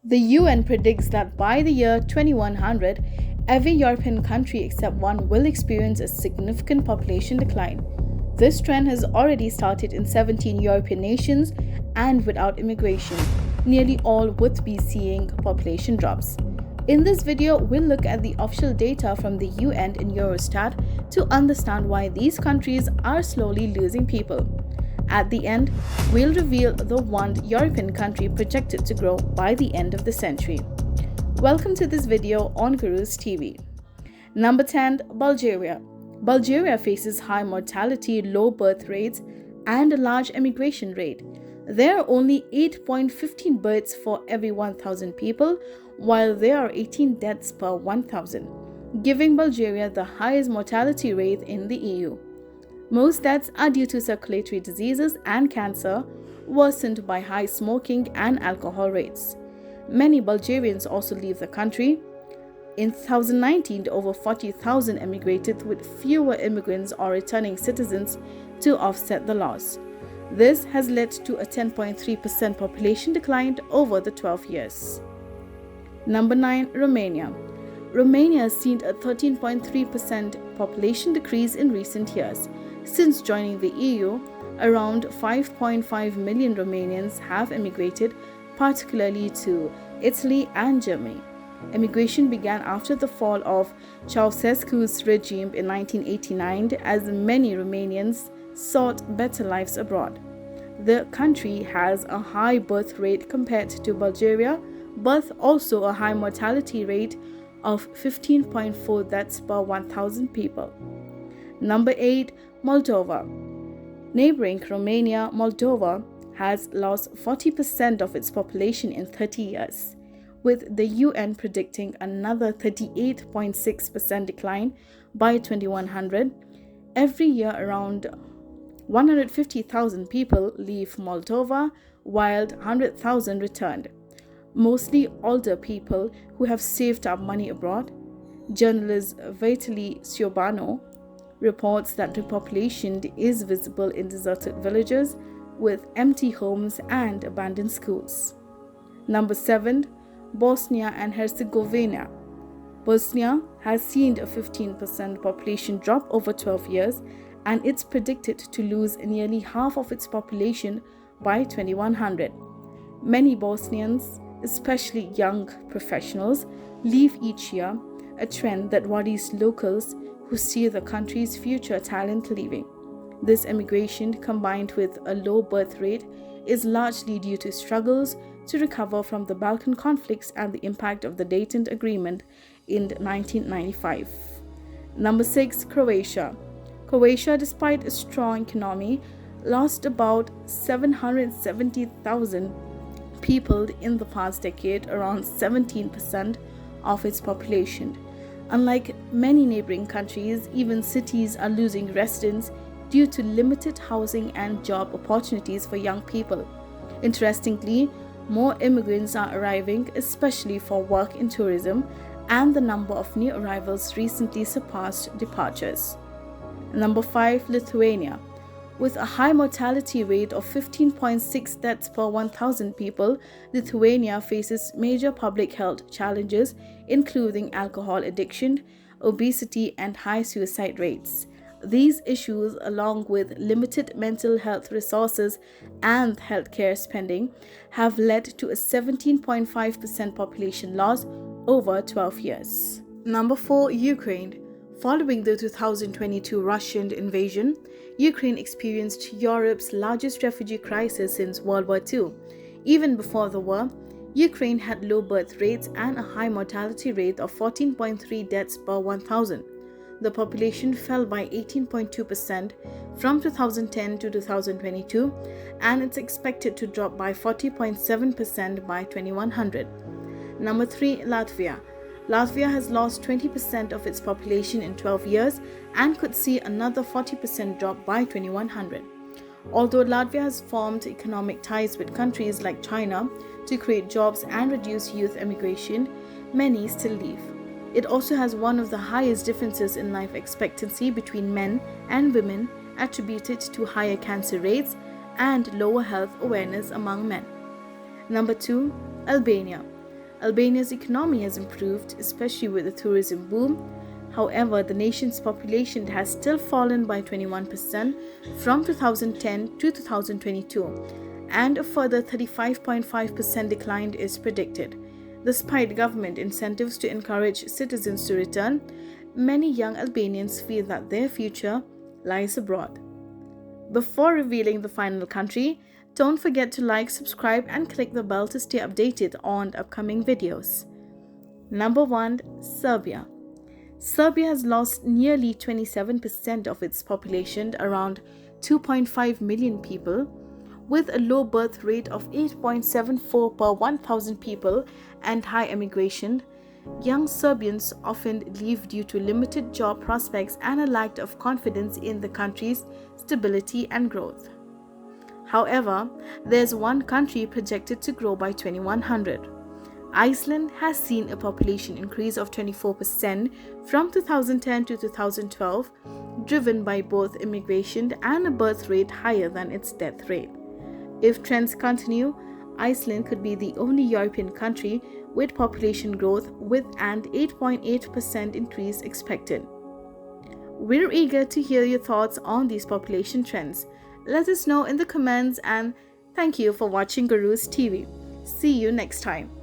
The UN predicts that by the year 2100, every European country except one will experience a significant population decline. This trend has already started in 17 European nations, and without immigration, nearly all would be seeing population drops. In this video, we'll look at the official data from the UN and Eurostat to understand why these countries are slowly losing people. At the end, we'll reveal the one European country projected to grow by the end of the century. Welcome to this video on Gurus TV. Number 10. Bulgaria. Bulgaria faces high mortality, low birth rates, and a large emigration rate. There are only 8.15 births for every 1,000 people, while there are 18 deaths per 1,000, giving Bulgaria the highest mortality rate in the EU. Most deaths are due to circulatory diseases and cancer, worsened by high smoking and alcohol rates. Many Bulgarians also leave the country. In 2019, over 40,000 emigrated, with fewer immigrants or returning citizens to offset the loss. This has led to a 10.3% population decline over the 12 years. Number 9. Romania. Romania has seen a 13.3% population decrease in recent years. Since joining the EU, around 5.5 million Romanians have emigrated, particularly to Italy and Germany. Emigration began after the fall of Ceausescu's regime in 1989, as many Romanians sought better lives abroad. The country has a high birth rate compared to Bulgaria, but also a high mortality rate of 15.4 deaths per 1,000 people. Number 8. Moldova. Neighboring Romania, Moldova has lost 40% of its population in 30 years, with the UN predicting another 38.6% decline by 2100. Every year, around 150,000 people leave Moldova, while 100,000 returned, mostly older people who have saved up money abroad. Journalist Vitaly Siobano reports that the population is visible in deserted villages with empty homes and abandoned schools. Number 7. Bosnia and Herzegovina. Bosnia has seen a 15% population drop over 12 years, and it's predicted to lose nearly half of its population by 2100. Many Bosnians, especially young professionals, leave each year, a trend that worries locals who see the country's future talent leaving. This emigration, combined with a low birth rate, is largely due to struggles to recover from the Balkan conflicts and the impact of the Dayton Agreement in 1995. Number 6. Croatia. Croatia, despite a strong economy, lost about 770,000 people in the past decade, around 17% of its population. Unlike many neighboring countries, even cities are losing residents due to limited housing and job opportunities for young people. Interestingly, more immigrants are arriving, especially for work in tourism, and the number of new arrivals recently surpassed departures. Number 5. Lithuania. With a high mortality rate of 15.6 deaths per 1,000 people, Lithuania faces major public health challenges, including alcohol addiction, obesity, and high suicide rates. These issues, along with limited mental health resources and healthcare spending, have led to a 17.5% population loss over 12 years. Number 4. Ukraine. Following the 2022 Russian invasion, Ukraine experienced Europe's largest refugee crisis since World War II. Even before the war, Ukraine had low birth rates and a high mortality rate of 14.3 deaths per 1,000. The population fell by 18.2% from 2010 to 2022, and it's expected to drop by 40.7% by 2100. Number 3. Latvia. Latvia has lost 20% of its population in 12 years and could see another 40% drop by 2100. Although Latvia has formed economic ties with countries like China to create jobs and reduce youth emigration, many still leave. It also has one of the highest differences in life expectancy between men and women, attributed to higher cancer rates and lower health awareness among men. Number 2. Albania. Albania's economy has improved, especially with the tourism boom. However, the nation's population has still fallen by 21% from 2010 to 2022, and a further 35.5% decline is predicted. Despite government incentives to encourage citizens to return, many young Albanians feel that their future lies abroad. Before revealing the final country, don't forget to like, subscribe, and click the bell to stay updated on upcoming videos. Number 1. Serbia. Serbia has lost nearly 27% of its population, around 2.5 million people, with a low birth rate of 8.74 per 1,000 people and high emigration. Young Serbians often leave due to limited job prospects and a lack of confidence in the country's stability and growth. However, there's one country projected to grow by 2100. Iceland has seen a population increase of 24% from 2010 to 2012, driven by both immigration and a birth rate higher than its death rate. If trends continue, Iceland could be the only European country with population growth with an 8.8% increase expected. We're eager to hear your thoughts on these population trends. Let us know in the comments, and thank you for watching Guru's TV. See you next time.